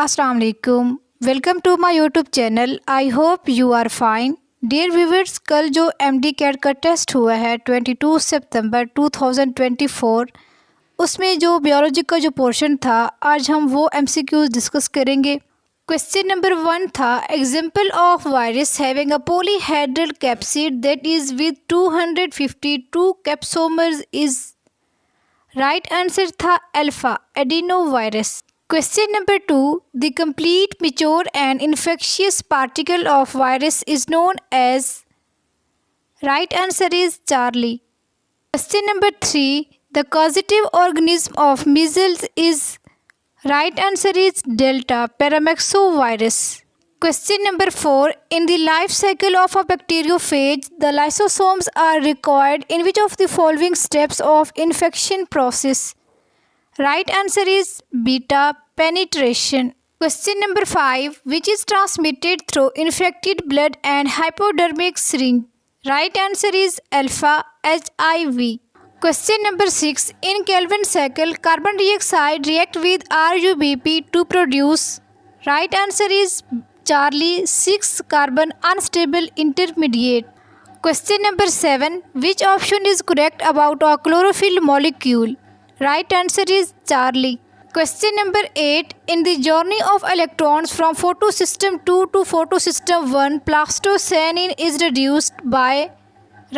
अस्सलाम वालेकुम। Welcome to my YouTube channel. I hope you are fine. Dear viewers, कल जो एमडी कैट का टेस्ट हुआ है 22 सितंबर 2024, उसमें जो बायोलॉजी का जो पोर्शन था, आज हम वो एमसीक्यूज डिस्कस करेंगे। क्वेश्चन नंबर 1 था, example of virus having a polyhedral capsid that is with 252 capsomers is. Right answer था alpha adeno virus. Question number 2. The complete, mature and infectious particle of virus is known as. Right answer is Charlie. Question number 3. The causative organism of measles is. Right answer is Delta paramyxovirus. Question number 4. In the life cycle of a bacteriophage, the lysosomes are required in which of the following steps of infection process? Right answer is beta penetration. Question number 5. Which is transmitted through infected blood and hypodermic syringe? Right answer is alpha HIV. Question number 6. In Calvin cycle, carbon dioxide react with RUBP to produce. Right answer is Charlie 6 carbon unstable intermediate. Question number 7. Which option is correct about a chlorophyll molecule? Right answer is Charlie. Question number 8. In the journey of electrons from photosystem 2 to photosystem 1, plastocyanin is reduced by.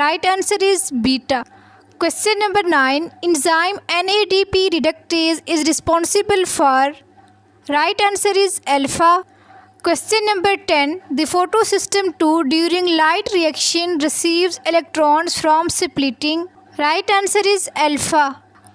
Right answer is beta. Question number 9. Enzyme NADP reductase is responsible for. Right answer is alpha. Question number 10. The photosystem 2 during light reaction receives electrons from splitting. Right answer is alpha.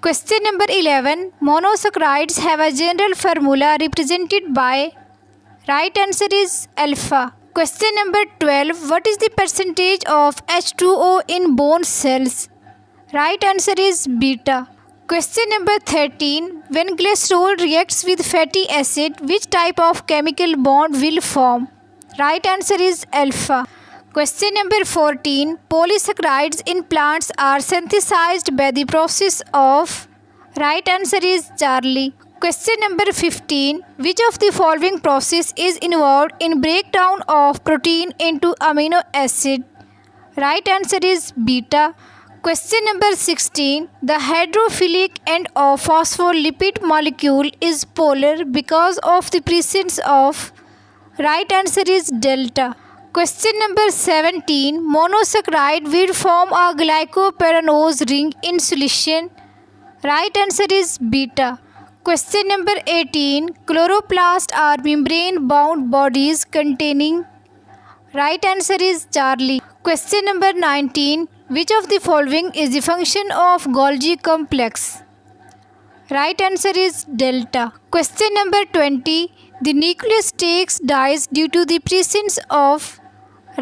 Question number 11. Monosaccharides have a general formula represented by. Right answer is alpha. Question number 12. What is the percentage of H2O in bone cells? Right answer is beta. Question number 13. When glycerol reacts with fatty acid, which type of chemical bond will form? Right answer is alpha. Question number 14. Polysaccharides in plants are synthesized by the process of. Right answer is Charlie. Question number 15. Which of the following process is involved in breakdown of protein into amino acid? Right answer is beta. Question number 16. The hydrophilic end of phospholipid molecule is polar because of the presence of. Right answer is delta. Question number 17. Monosaccharide will form a glycopyranose ring in solution. Right answer is beta. Question number 18. Chloroplasts are membrane bound bodies containing. Right answer is Charlie. Question number 19. Which of the following is the function of Golgi complex? Right answer is delta. Question number 20. The nucleus dies due to the presence of.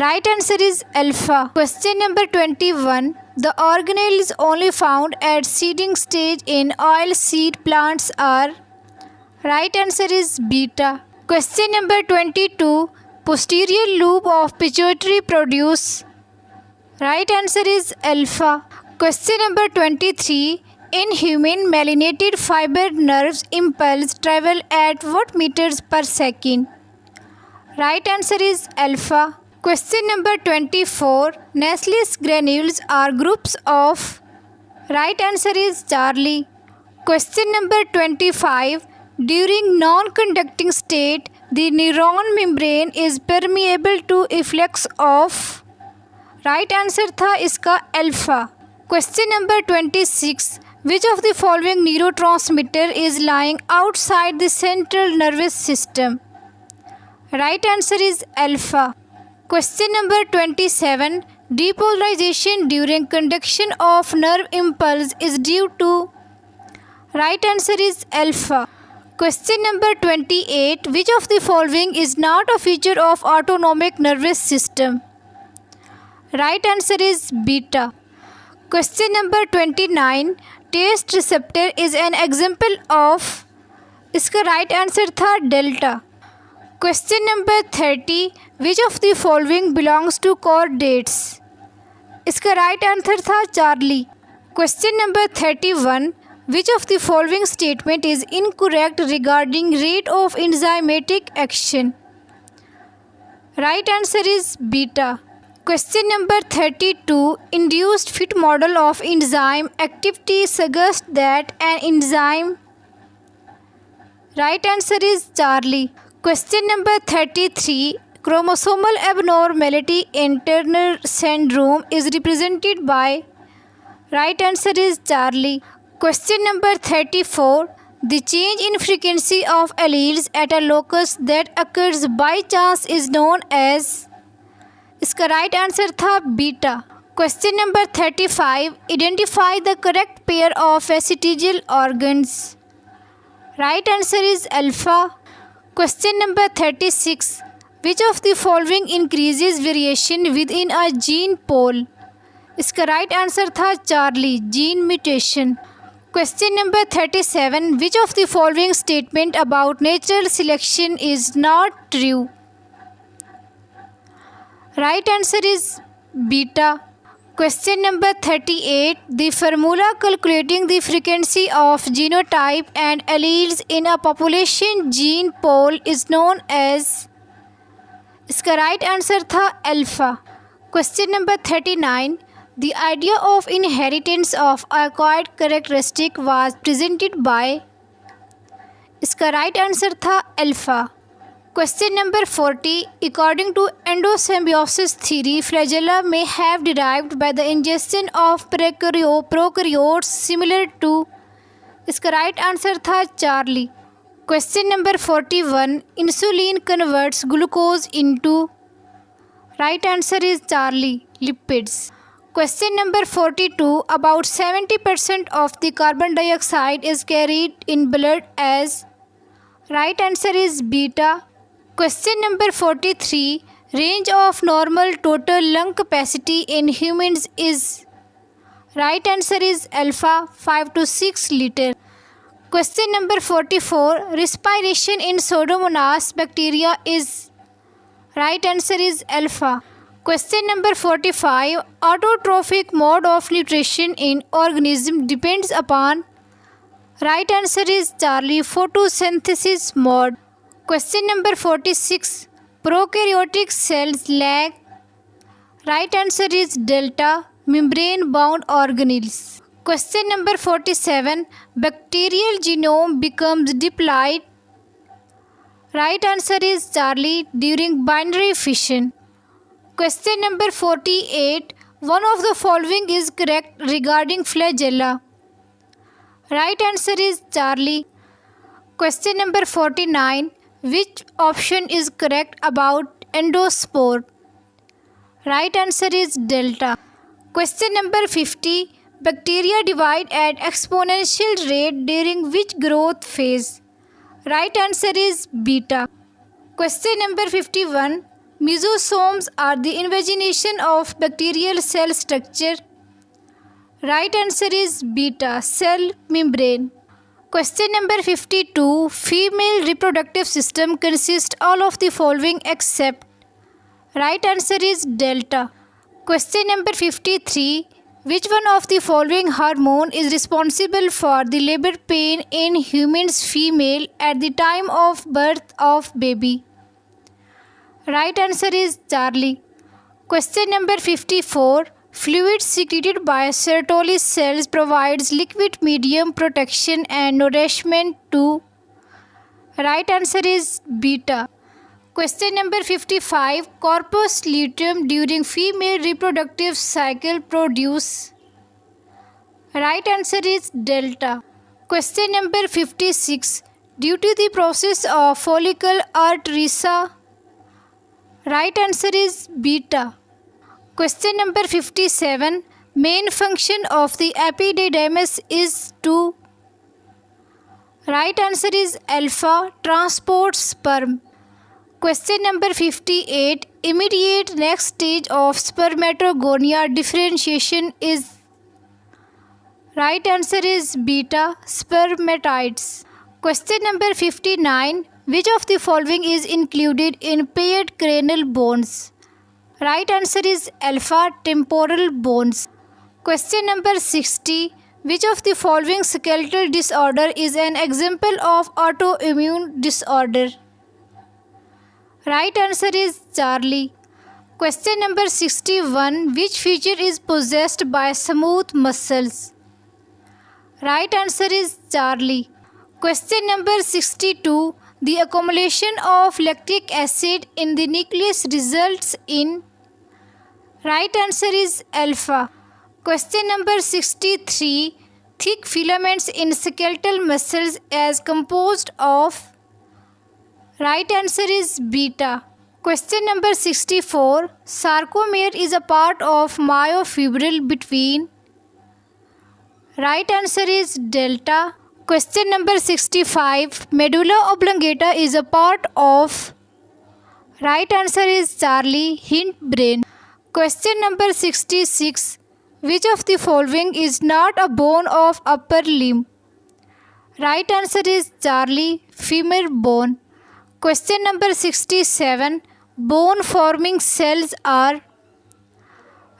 Right answer is alpha. Question number 21. The organelle is only found at seeding stage in oil seed plants are. Right answer is beta. Question number 22. Posterior lobe of pituitary produce. Right answer is alpha. Question number 23. In human, myelinated fiber nerves impulse travel at what meters per second? Right answer is alpha. Question number 24. Nestle's granules are groups of. Right answer is Charlie. Question number 25. During non-conducting state, the neuron membrane is permeable to efflux of. Right answer था इसका alpha. Question number 26. Which of the following neurotransmitter is lying outside the central nervous system? Right answer is alpha. Question number 27. Depolarization during conduction of nerve impulse is due to. Right answer is alpha. Question number 28. Which of the following is not a feature of autonomic nervous system? Right answer is beta. Question number 29. Taste receptor is an example of. इसका right answer था delta. Question number 30. Which of the following belongs to chordates? इसका right answer था Charlie. Question number 31. Which of the following statement is incorrect regarding rate of enzymatic action? Right answer is beta. Question number 32. Induced fit model of enzyme activity suggests that an enzyme. Right answer is Charlie. Question number 33. Chromosomal abnormality in Turner syndrome is represented by. Right answer is Charlie. Question number 34. The change in frequency of alleles at a locus that occurs by chance is known as. इसका right answer था beta. Question number 35. Identify the correct pair of vestigial organs. Right answer is alpha. Question number 36. Which of the following increases variation within a gene pool. इसका right answer था Charlie, gene mutation. Question number 37. Which of the following statement about natural selection is not true. Right answer is beta. Question number 38. The formula calculating the frequency of genotype and alleles in a population gene pool is known as. इसका right answer था alpha. Question number 39. The idea of inheritance of acquired characteristic was presented by. इसका right answer था alpha. Question number 40. According to endosymbiosis theory, flagella may have derived by the ingestion of prokaryotes similar to. इसका right answer था Charlie. Question number 41. Insulin converts glucose into. Right answer is Charlie, lipids. Question number 42. About 70% of the carbon dioxide is carried in blood as. Right answer is beta. Question number 43. Range of normal total lung capacity in humans is. Right answer is alpha, 5 to 6 liter. Question number 44. Respiration in Pseudomonas bacteria is. Right answer is alpha. Question number 45. Autotrophic mode of nutrition in organism depends upon. Right answer is Charlie, photosynthesis mode. Question number 46. Prokaryotic cells lack. Right answer is delta, membrane bound organelles. Question number 47. Bacterial genome becomes diploid. Right answer is Charlie, during binary fission. Question number 48. One of the following is correct regarding flagella. Right answer is Charlie. Question number 49. Which option is correct about endospore? Right answer is delta. Question number 50. Bacteria divide at exponential rate during which growth phase? Right answer is beta. Question number 51. Mesosomes are the invagination of bacterial cell structure. Right answer is beta, cell membrane. Question number 52. Female reproductive system consists all of the following except. Right answer is delta. Question number 53. Which one of the following hormone is responsible for the labor pain in humans female at the time of birth of baby? Right answer is Charlie. Question number 54. Fluid secreted by Sertoli cells provides liquid medium protection and nourishment to. Right answer is beta. Question number 55. Corpus luteum during female reproductive cycle produce. Right answer is delta. Question number 56. Due to the process of follicle atresia. Right answer is beta. Question number 57. Main function of the epididymis is to. Right answer is alpha, transport sperm. Question number 58. Immediate next stage of spermatogonia differentiation is. Right answer is beta, spermatides. Question number 59. Which of the following is included in paired cranial bones? Right answer is alpha, temporal bones. Question number 60. Which of the following skeletal disorder is an example of autoimmune disorder? Right answer is Charlie. Question number 61. Which feature is possessed by smooth muscles? Right answer is Charlie. Question number 62. The accumulation of lactic acid in the nucleus results in. Right answer is alpha. Question number 63. Thick filaments in skeletal muscles as composed of. Right answer is beta. Question number 64. Sarcomere is a part of myofibril between. Right answer is delta. Question number 65. Medulla oblongata is a part of. Right answer is Charlie, hindbrain. Question number 66. Which of the following is not a bone of upper limb? Right answer is Charlie, femur bone. Question number 67. Bone forming cells are.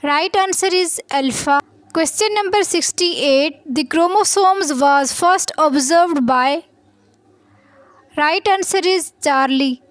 Right answer is alpha. Question number 68. The chromosomes was first observed by. Right answer is Charlie.